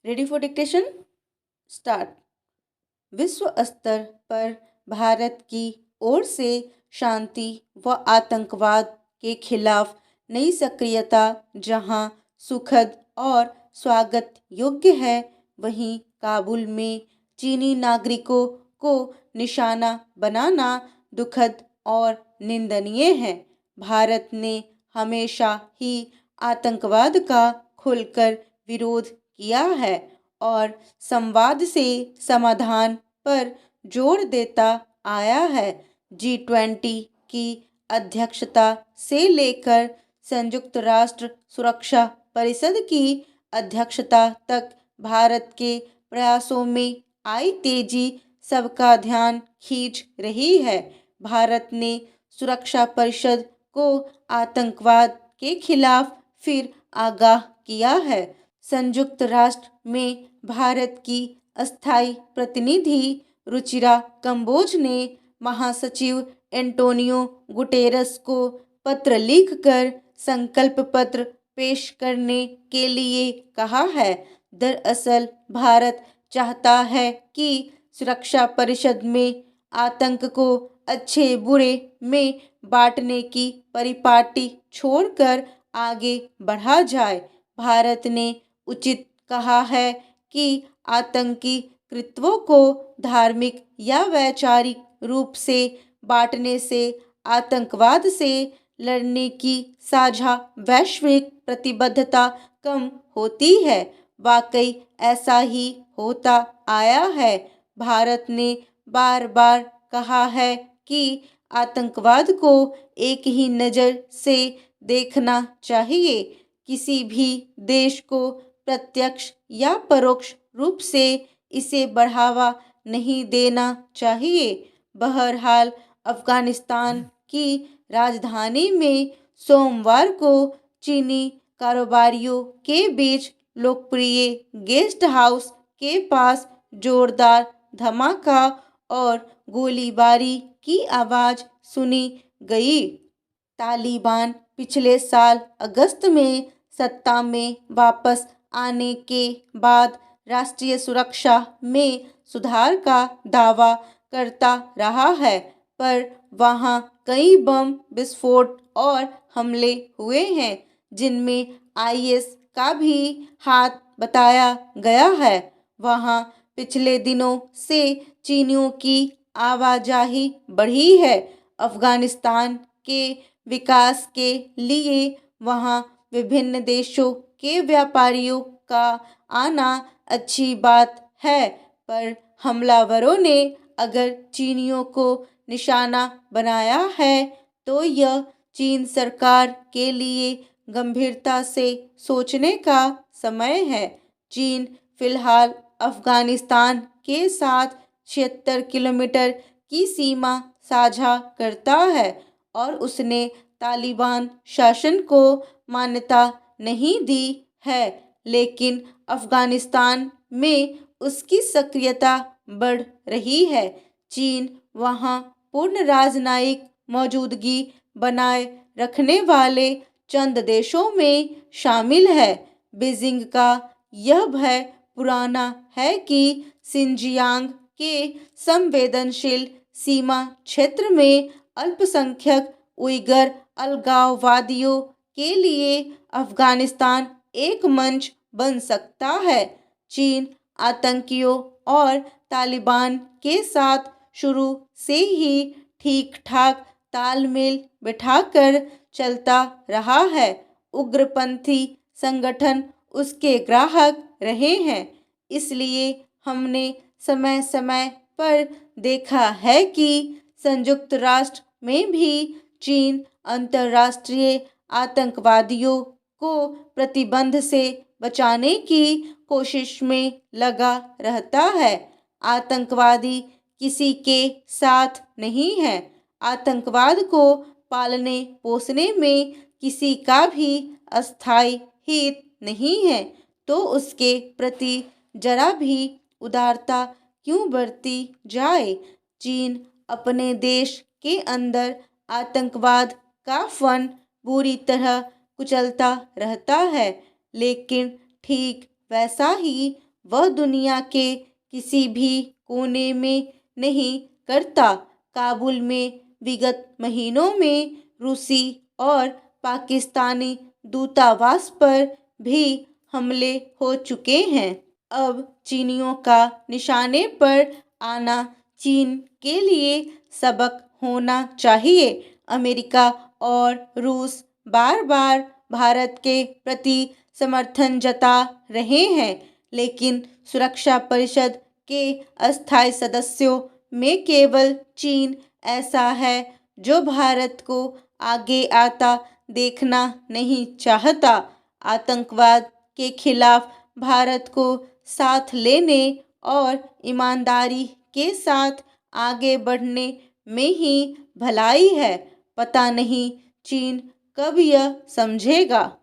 Ready for dictation start. विश्व स्तर पर भारत की ओर से शांति व आतंकवाद के खिलाफ नई सक्रियता जहां सुखद और स्वागत योग्य है, वहीं काबुल में चीनी नागरिकों को निशाना बनाना दुखद और निंदनीय है। भारत ने हमेशा ही आतंकवाद का खुलकर विरोध किया है और संवाद से समाधान पर जोर देता आया है। G20 की अध्यक्षता से लेकर संयुक्त राष्ट्र सुरक्षा परिषद की अध्यक्षता तक भारत के प्रयासों में आई तेजी सबका ध्यान खींच रही है। भारत ने सुरक्षा परिषद को आतंकवाद के खिलाफ फिर आगाह किया है। संयुक्त राष्ट्र में भारत की अस्थायी प्रतिनिधि रुचिरा कंबोज ने महासचिव एंटोनियो गुटेरस को पत्र लिखकर संकल्प पत्र पेश करने के लिए कहा है। दरअसल भारत चाहता है कि सुरक्षा परिषद में आतंक को अच्छे बुरे में बांटने की परिपाटी छोड़कर आगे बढ़ा जाए। भारत ने उचित कहा है कि आतंकी कृत्यों को धार्मिक या वैचारिक रूप से बांटने से आतंकवाद से लड़ने की साझा वैश्विक प्रतिबद्धता कम होती है। वाकई ऐसा ही होता आया है। भारत ने बार बार कहा है कि आतंकवाद को एक ही नज़र से देखना चाहिए। किसी भी देश को प्रत्यक्ष या परोक्ष रूप से इसे बढ़ावा नहीं देना चाहिए। बहरहाल अफगानिस्तान की राजधानी में सोमवार को चीनी कारोबारियों के बीच लोकप्रिय गेस्ट हाउस के पास जोरदार धमाका और गोलीबारी की आवाज़ सुनी गई। तालिबान पिछले साल अगस्त में सत्ता में वापस आने के बाद राष्ट्रीय सुरक्षा में सुधार का दावा करता रहा है, पर वहां कई बम विस्फोट और हमले हुए हैं, जिनमें आईएस का भी हाथ बताया गया है। वहां पिछले दिनों से चीनियों की आवाजाही बढ़ी है। अफगानिस्तान के विकास के लिए वहां विभिन्न देशों के व्यापारियों का आना अच्छी बात है, पर हमलावरों ने अगर चीनियों को निशाना बनाया है तो यह चीन सरकार के लिए गंभीरता से सोचने का समय है। चीन फिलहाल अफगानिस्तान के साथ 76 किलोमीटर की सीमा साझा करता है और उसने तालिबान शासन को मान्यता नहीं दी है, लेकिन अफगानिस्तान में उसकी सक्रियता बढ़ रही है। चीन वहां पूर्ण राजनयिक मौजूदगी बनाए रखने वाले चंद देशों में शामिल है। बीजिंग का यह भय पुराना है कि सिंजियांग के संवेदनशील सीमा क्षेत्र में अल्पसंख्यक उइगर अलगाववादियों के लिए अफगानिस्तान एक मंच बन सकता है। चीन आतंकियों और तालिबान के साथ शुरू से ही ठीक ठाक तालमेल बिठाकर चलता रहा है। उग्रपंथी संगठन उसके ग्राहक रहे हैं। इसलिए हमने समय समय पर देखा है कि संयुक्त राष्ट्र में भी चीन अंतर्राष्ट्रीय आतंकवादियों को प्रतिबंध से बचाने की कोशिश में लगा रहता है। आतंकवादी किसी के साथ नहीं है। आतंकवाद को पालने पोसने में किसी का भी अस्थायी हित नहीं है, तो उसके प्रति जरा भी उदारता क्यों बरती जाए। चीन अपने देश के अंदर आतंकवाद का फंड बुरी तरह कुचलता रहता है, लेकिन ठीक वैसा ही वह दुनिया के किसी भी कोने में नहीं करता। काबुल में विगत महीनों में रूसी और पाकिस्तानी दूतावास पर भी हमले हो चुके हैं। अब चीनियों का निशाने पर आना चीन के लिए सबक होना चाहिए। अमेरिका और रूस बार बार भारत के प्रति समर्थन जता रहे हैं, लेकिन सुरक्षा परिषद के अस्थायी सदस्यों में केवल चीन ऐसा है जो भारत को आगे आता देखना नहीं चाहता। आतंकवाद के खिलाफ भारत को साथ लेने और ईमानदारी के साथ आगे बढ़ने में ही भलाई है। पता नहीं चीन कब यह समझेगा।